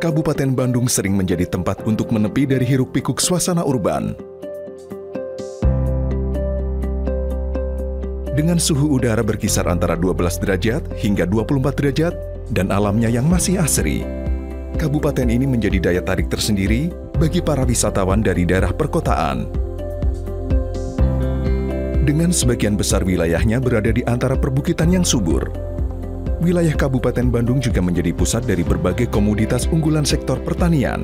Kabupaten Bandung sering menjadi tempat untuk menepi dari hiruk-pikuk suasana urban. Dengan suhu udara berkisar antara 12 derajat hingga 24 derajat dan alamnya yang masih asri, kabupaten ini menjadi daya tarik tersendiri bagi para wisatawan dari daerah perkotaan. Dengan sebagian besar wilayahnya berada di antara perbukitan yang subur, wilayah Kabupaten Bandung juga menjadi pusat dari berbagai komoditas unggulan sektor pertanian.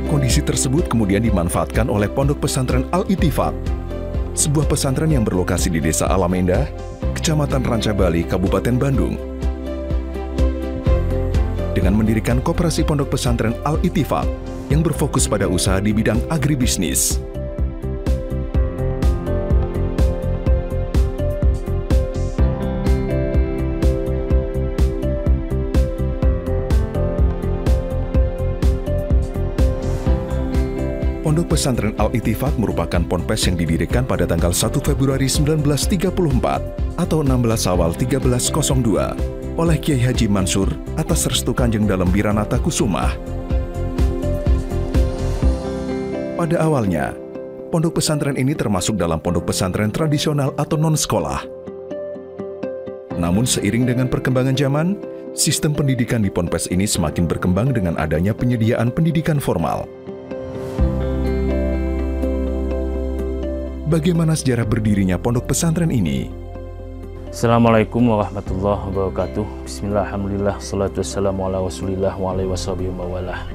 Kondisi tersebut kemudian dimanfaatkan oleh Pondok Pesantren Al-Ittifaq, sebuah pesantren yang berlokasi di Desa Alamenda, Kecamatan Rancabali, Kabupaten Bandung. Dengan mendirikan koperasi Pondok Pesantren Al-Ittifaq yang berfokus pada usaha di bidang agribisnis. Pondok Pesantren Al-Ittifaq merupakan ponpes yang didirikan pada tanggal 1 Februari 1934 atau 16 Syawal 1302 oleh Kiai Haji Mansur atas restu Kanjeng Dalem Wiranata Kusumah. Pada awalnya, pondok pesantren ini termasuk dalam pondok pesantren tradisional atau non-sekolah. Namun seiring dengan perkembangan zaman, sistem pendidikan di ponpes ini semakin berkembang dengan adanya penyediaan pendidikan formal. Bagaimana sejarah berdirinya pondok pesantren ini? Assalamualaikum warahmatullahi wabarakatuh. Bismillah, alhamdulillah, salatu wassalamu ala rasulillah wa alaihi washabihi mawalah.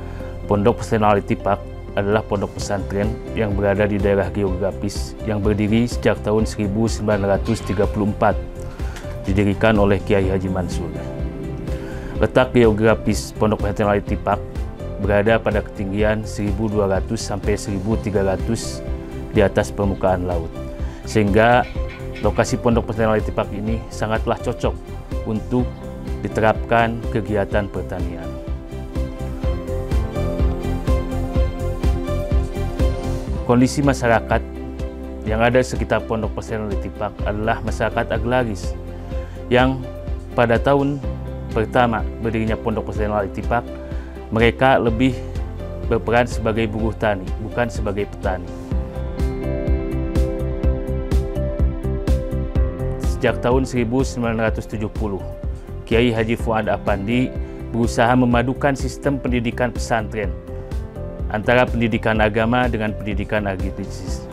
Pondok Pesantren Al-Ittifaq adalah pondok pesantren yang berada di daerah geografis yang berdiri sejak tahun 1934, didirikan oleh Kiai Haji Mansur. Letak geografis Pondok Pesantren Al-Ittifaq berada pada ketinggian 1200 sampai 1300 di atas permukaan laut, sehingga lokasi Pondok Pesantren Al-Ittifaq ini sangatlah cocok untuk diterapkan kegiatan pertanian. Kondisi masyarakat yang ada di sekitar Pondok Pesantren Al-Ittifaq adalah masyarakat agraris yang pada tahun pertama berdirinya Pondok Pesantren Al-Ittifaq, mereka lebih berperan sebagai buruh tani, bukan sebagai petani. Sejak tahun 1970, Kiai Haji Fuad Apandi berusaha memadukan sistem pendidikan pesantren antara pendidikan agama dengan pendidikan agribisnis.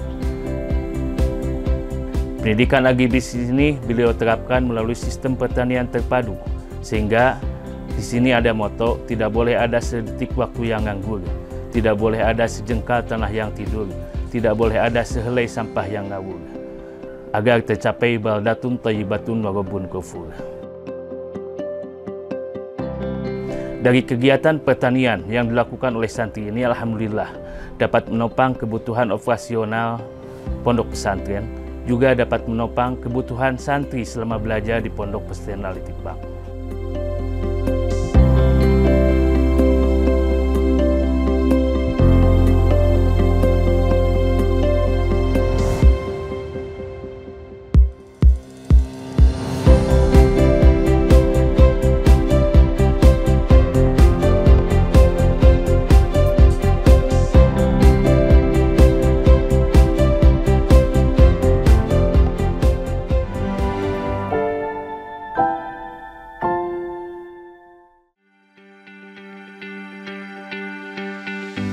Pendidikan agribisnis ini beliau terapkan melalui sistem pertanian terpadu, sehingga di sini ada moto, tidak boleh ada sedetik waktu yang nganggur, tidak boleh ada sejengkal tanah yang tidur, tidak boleh ada sehelai sampah yang ngawur, agar tercapai baldatun thayyibatun wa rabbun ghafur. Dari kegiatan pertanian yang dilakukan oleh santri ini, alhamdulillah dapat menopang kebutuhan operasional pondok pesantren, juga dapat menopang kebutuhan santri selama belajar di Pondok Pesantren Al-Ittifaq.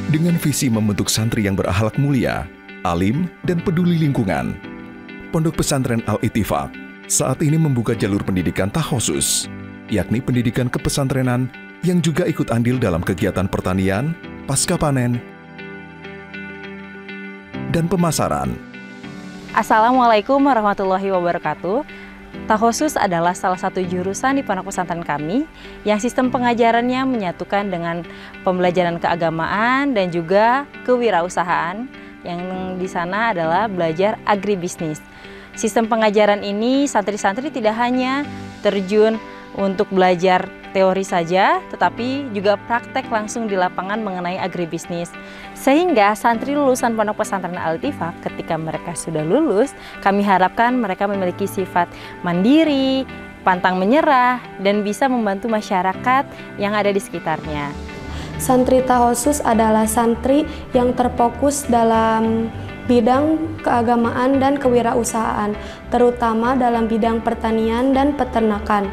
Dengan visi membentuk santri yang berakhlak mulia, alim, dan peduli lingkungan, Pondok Pesantren Al-Ittifaq saat ini membuka jalur pendidikan takhusus, yakni pendidikan kepesantrenan yang juga ikut andil dalam kegiatan pertanian, pasca panen, dan pemasaran. Assalamualaikum warahmatullahi wabarakatuh. Takhusus adalah salah satu jurusan di pondok pesantren kami yang sistem pengajarannya menyatukan dengan pembelajaran keagamaan dan juga kewirausahaan, yang di sana adalah belajar agribisnis. Sistem pengajaran ini santri-santri tidak hanya terjun untuk belajar teori saja, tetapi juga praktek langsung di lapangan mengenai agribisnis. Sehingga santri lulusan Pondok Pesantren Al-Ittifaq ketika mereka sudah lulus, kami harapkan mereka memiliki sifat mandiri, pantang menyerah, dan bisa membantu masyarakat yang ada di sekitarnya. Santri Tahosus adalah santri yang terfokus dalam bidang keagamaan dan kewirausahaan, terutama dalam bidang pertanian dan peternakan.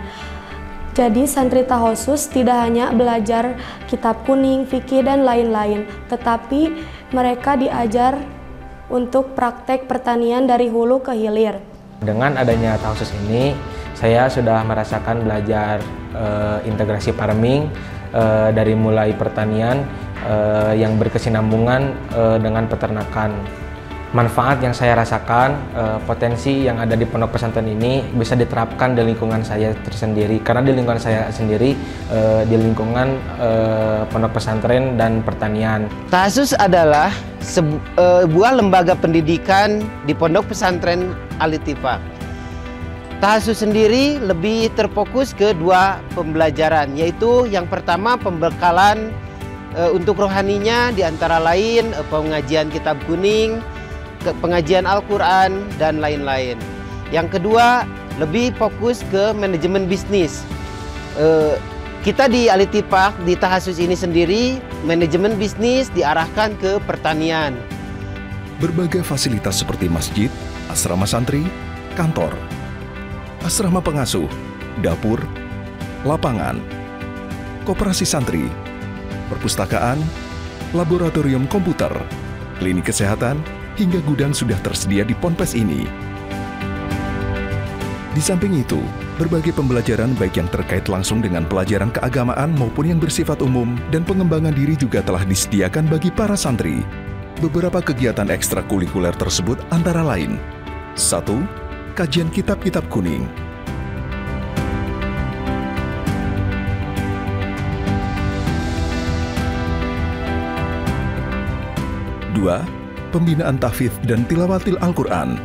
Jadi santri Tahosus tidak hanya belajar kitab kuning, fikih, dan lain-lain, tetapi mereka diajar untuk praktek pertanian dari hulu ke hilir. Dengan adanya Tahosus ini, saya sudah merasakan belajar integrasi farming dari mulai pertanian yang berkesinambungan dengan peternakan. Manfaat yang saya rasakan, potensi yang ada di pondok pesantren ini bisa diterapkan di lingkungan saya tersendiri. Karena di lingkungan saya sendiri, di lingkungan pondok pesantren dan pertanian. Tahosus adalah sebuah lembaga pendidikan di pondok pesantren Al-Ittifaq. Tahosus sendiri lebih terfokus ke dua pembelajaran, yaitu yang pertama pembekalan untuk rohaninya, di antara lain pengajian kitab kuning, pengajian Al-Quran, dan lain-lain. Yang kedua, lebih fokus ke manajemen bisnis. Kita di Al-Ittifaq, di Tahosus ini sendiri, manajemen bisnis diarahkan ke pertanian. Berbagai fasilitas seperti masjid, asrama santri, kantor, asrama pengasuh, dapur, lapangan, koperasi santri, perpustakaan, laboratorium komputer, klinik kesehatan, hingga gudang sudah tersedia di Ponpes ini. Di samping itu, berbagai pembelajaran baik yang terkait langsung dengan pelajaran keagamaan maupun yang bersifat umum dan pengembangan diri juga telah disediakan bagi para santri. Beberapa kegiatan ekstrakurikuler tersebut antara lain: 1. Kajian kitab-kitab kuning. 2. Pembinaan tahfidz dan tilawatil Al-Quran.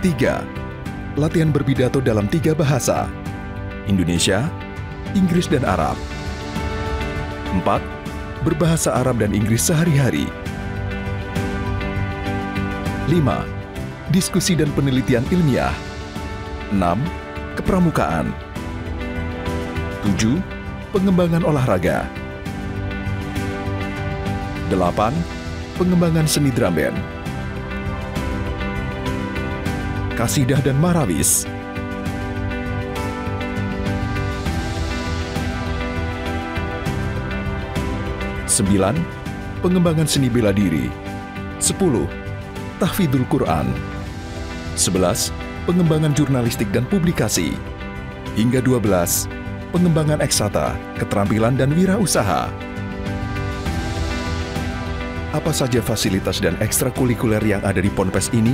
3. Latihan berpidato dalam 3 bahasa, Indonesia, Inggris, dan Arab. 4. Berbahasa Arab dan Inggris sehari-hari. 5. Diskusi dan penelitian ilmiah. 6. Kepramukaan. 7. Pengembangan olahraga. 8. Pengembangan seni drum band, kasidah dan marawis. 9. Pengembangan seni bela diri. 10. Tahfidzul Quran. 11. Pengembangan jurnalistik dan publikasi. Hingga 12. Pengembangan eksata, keterampilan, dan wirausaha. Apa saja fasilitas dan ekstrakurikuler yang ada di Ponpes ini?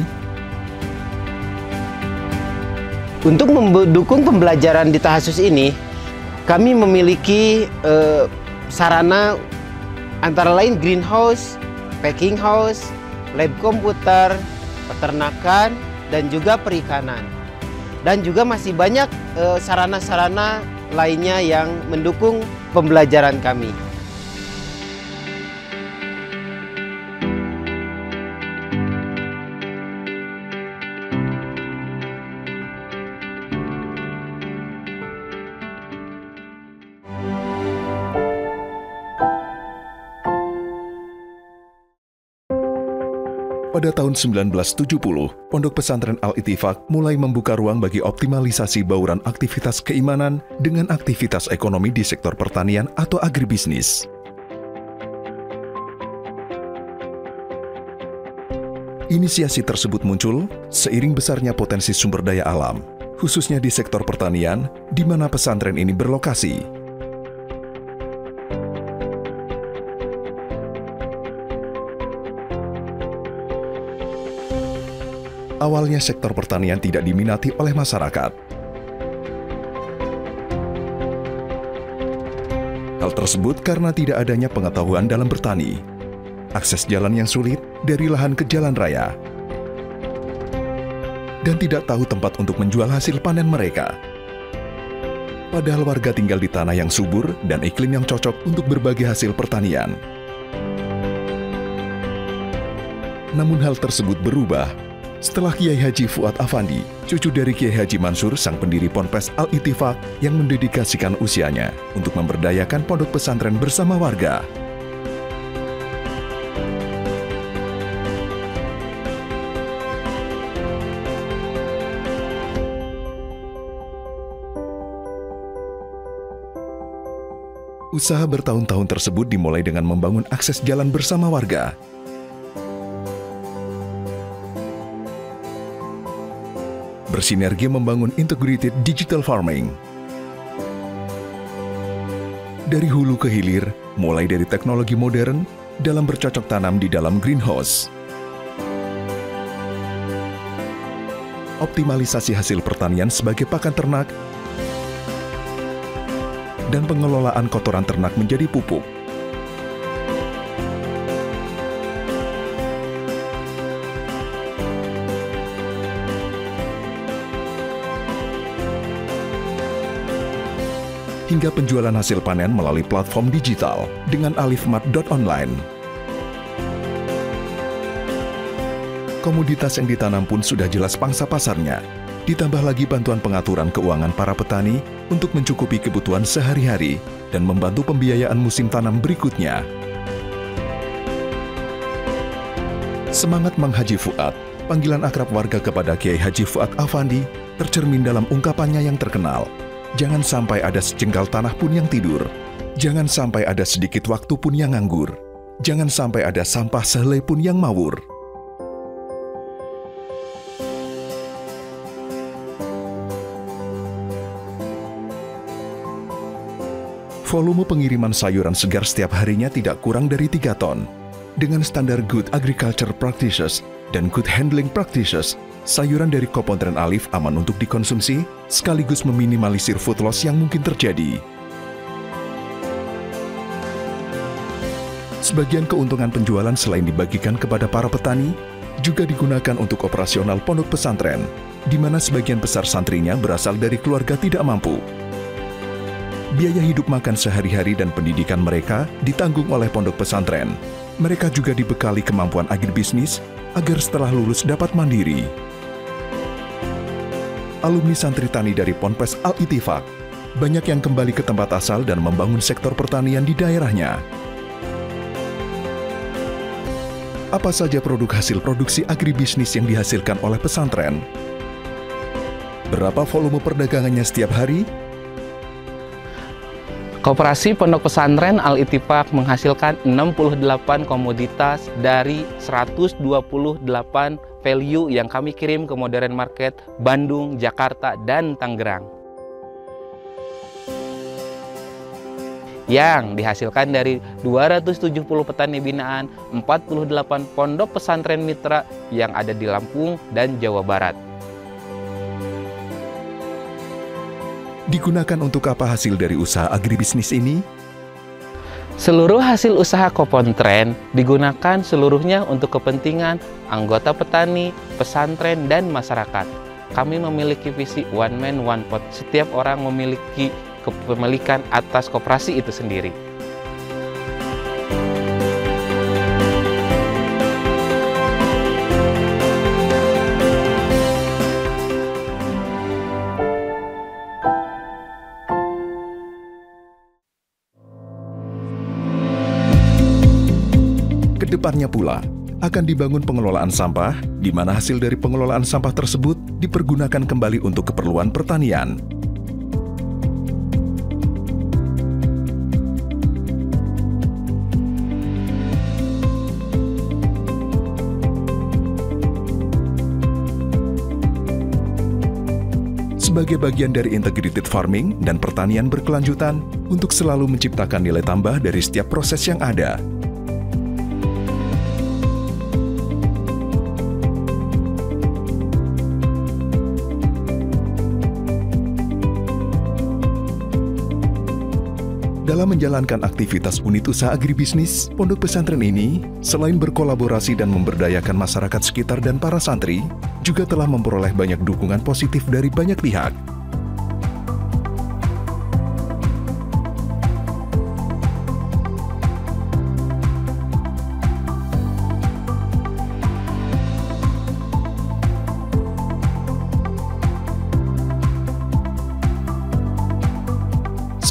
Untuk mendukung pembelajaran di Tahosus ini, kami memiliki sarana antara lain greenhouse, packing house, lab komputer, peternakan, dan juga perikanan. Dan juga masih banyak sarana-sarana lainnya yang mendukung pembelajaran kami. Pada tahun 1970, Pondok Pesantren Al-Ittifaq mulai membuka ruang bagi optimalisasi bauran aktivitas keimanan dengan aktivitas ekonomi di sektor pertanian atau agribisnis. Inisiasi tersebut muncul seiring besarnya potensi sumber daya alam, khususnya di sektor pertanian, di mana pesantren ini berlokasi. Awalnya sektor pertanian tidak diminati oleh masyarakat. Hal tersebut karena tidak adanya pengetahuan dalam bertani, akses jalan yang sulit dari lahan ke jalan raya, dan tidak tahu tempat untuk menjual hasil panen mereka. Padahal warga tinggal di tanah yang subur dan iklim yang cocok untuk berbagi hasil pertanian. Namun hal tersebut berubah setelah Kiai Haji Fuad Afandi, cucu dari Kiai Haji Mansur, sang pendiri Ponpes Al-Ittifaq, yang mendedikasikan usianya untuk memberdayakan pondok pesantren bersama warga. Usaha bertahun-tahun tersebut dimulai dengan membangun akses jalan bersama warga. Bersinergi membangun integrated digital farming. Dari hulu ke hilir, mulai dari teknologi modern dalam bercocok tanam di dalam greenhouse. Optimalisasi hasil pertanian sebagai pakan ternak, dan pengelolaan kotoran ternak menjadi pupuk. Hingga penjualan hasil panen melalui platform digital dengan alifmart.online. Komoditas yang ditanam pun sudah jelas pangsa pasarnya. Ditambah lagi bantuan pengaturan keuangan para petani untuk mencukupi kebutuhan sehari-hari dan membantu pembiayaan musim tanam berikutnya. Semangat Mang Haji Fuad, panggilan akrab warga kepada Kiai Haji Fuad Afandi, tercermin dalam ungkapannya yang terkenal. Jangan sampai ada sejengkal tanah pun yang tidur. Jangan sampai ada sedikit waktu pun yang nganggur. Jangan sampai ada sampah sehelai pun yang mawur. Volume pengiriman sayuran segar setiap harinya tidak kurang dari 3 ton. Dengan standar Good Agriculture Practices dan Good Handling Practices, sayuran dari Kopodren Alif aman untuk dikonsumsi, sekaligus meminimalisir food loss yang mungkin terjadi. Sebagian keuntungan penjualan selain dibagikan kepada para petani, juga digunakan untuk operasional pondok pesantren, di mana sebagian besar santrinya berasal dari keluarga tidak mampu. Biaya hidup makan sehari-hari dan pendidikan mereka ditanggung oleh pondok pesantren. Mereka juga dibekali kemampuan agribisnis agar setelah lulus dapat mandiri. Alumni santri tani dari Ponpes Al-Ittifaq banyak yang kembali ke tempat asal dan membangun sektor pertanian di daerahnya. Apa saja produk hasil produksi agribisnis yang dihasilkan oleh pesantren? Berapa volume perdagangannya setiap hari? Koperasi Pondok Pesantren Al-Ittifaq menghasilkan 68 komoditas dari 128 value yang kami kirim ke modern market Bandung, Jakarta, dan Tangerang. Yang dihasilkan dari 270 petani binaan, 48 pondok pesantren mitra yang ada di Lampung dan Jawa Barat. Digunakan untuk apa hasil dari usaha agribisnis ini? Seluruh hasil usaha Kopodren digunakan seluruhnya untuk kepentingan anggota petani, pesantren, dan masyarakat. Kami memiliki visi one man one pot. Setiap orang memiliki kepemilikan atas koperasi itu sendiri. Kedepannya pula, akan dibangun pengelolaan sampah, di mana hasil dari pengelolaan sampah tersebut dipergunakan kembali untuk keperluan pertanian. Sebagai bagian dari integrated farming dan pertanian berkelanjutan untuk selalu menciptakan nilai tambah dari setiap proses yang ada. Dalam menjalankan aktivitas unit usaha agribisnis, pondok pesantren ini selain berkolaborasi dan memberdayakan masyarakat sekitar dan para santri, juga telah memperoleh banyak dukungan positif dari banyak pihak.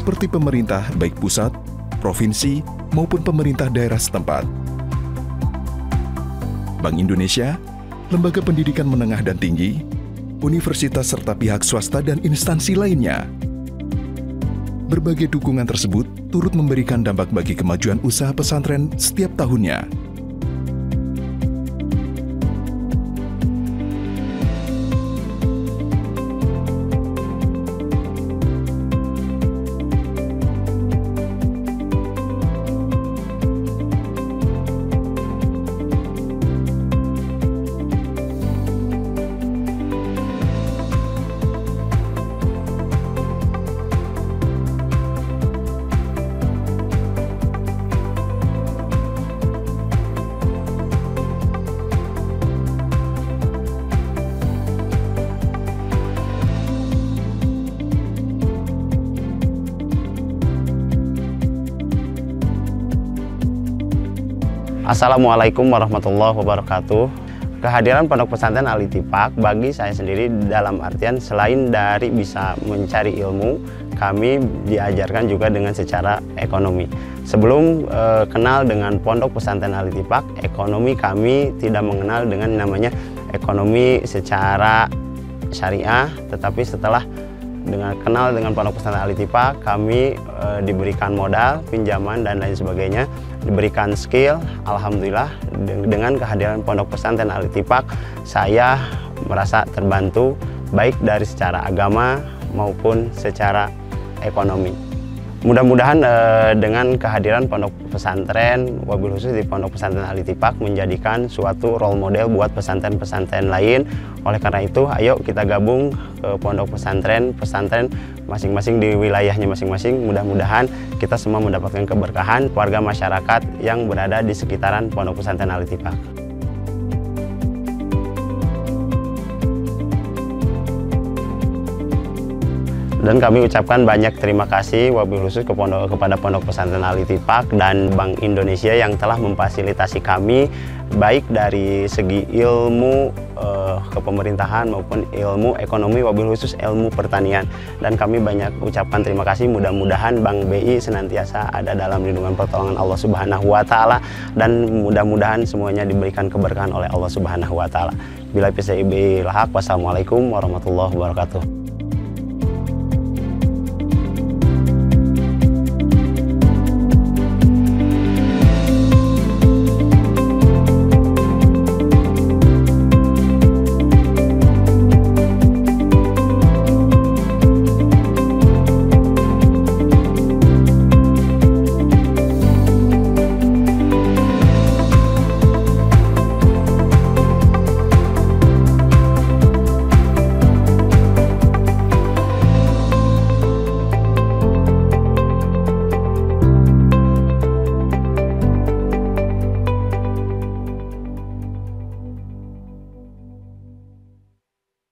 Seperti pemerintah baik pusat, provinsi, maupun pemerintah daerah setempat. Bank Indonesia, lembaga pendidikan menengah dan tinggi, universitas serta pihak swasta dan instansi lainnya. Berbagai dukungan tersebut turut memberikan dampak bagi kemajuan usaha pesantren setiap tahunnya. Assalamualaikum warahmatullahi wabarakatuh. Kehadiran Pondok Pesantren Al-Ittifaq bagi saya sendiri dalam artian selain dari bisa mencari ilmu, kami diajarkan juga dengan secara ekonomi. Sebelum kenal dengan Pondok Pesantren Al-Ittifaq, ekonomi kami tidak mengenal dengan namanya ekonomi secara syariah, tetapi setelah kenal dengan Pondok Pesantren Al-Ittifaq, kami diberikan modal, pinjaman, dan lain sebagainya, diberikan skill. Alhamdulillah dengan kehadiran Pondok Pesantren Al-Ittifaq, saya merasa terbantu baik dari secara agama maupun secara ekonomi. Mudah-mudahan dengan kehadiran Pondok Pesantren, wabil khusus di Pondok Pesantren Al-Ittifaq, menjadikan suatu role model buat pesantren-pesantren lain. Oleh karena itu, ayo kita gabung ke Pondok Pesantren masing-masing di wilayahnya masing-masing. Mudah-mudahan kita semua mendapatkan keberkahan warga masyarakat yang berada di sekitaran Pondok Pesantren Al-Ittifaq. Dan kami ucapkan banyak terima kasih wabil khusus kepada Pondok Pesantren Al-Ittifaq dan Bank Indonesia yang telah memfasilitasi kami baik dari segi ilmu kepemerintahan maupun ilmu ekonomi, wabil khusus ilmu pertanian. Dan kami banyak ucapkan terima kasih. Mudah-mudahan Bank BI senantiasa ada dalam lindungan pertolongan Allah Subhanahu wa Ta'ala, dan mudah-mudahan semuanya diberikan keberkahan oleh Allah Subhanahu wa Ta'ala. Bila PCIB lahak, wassalamualaikum warahmatullahi wabarakatuh.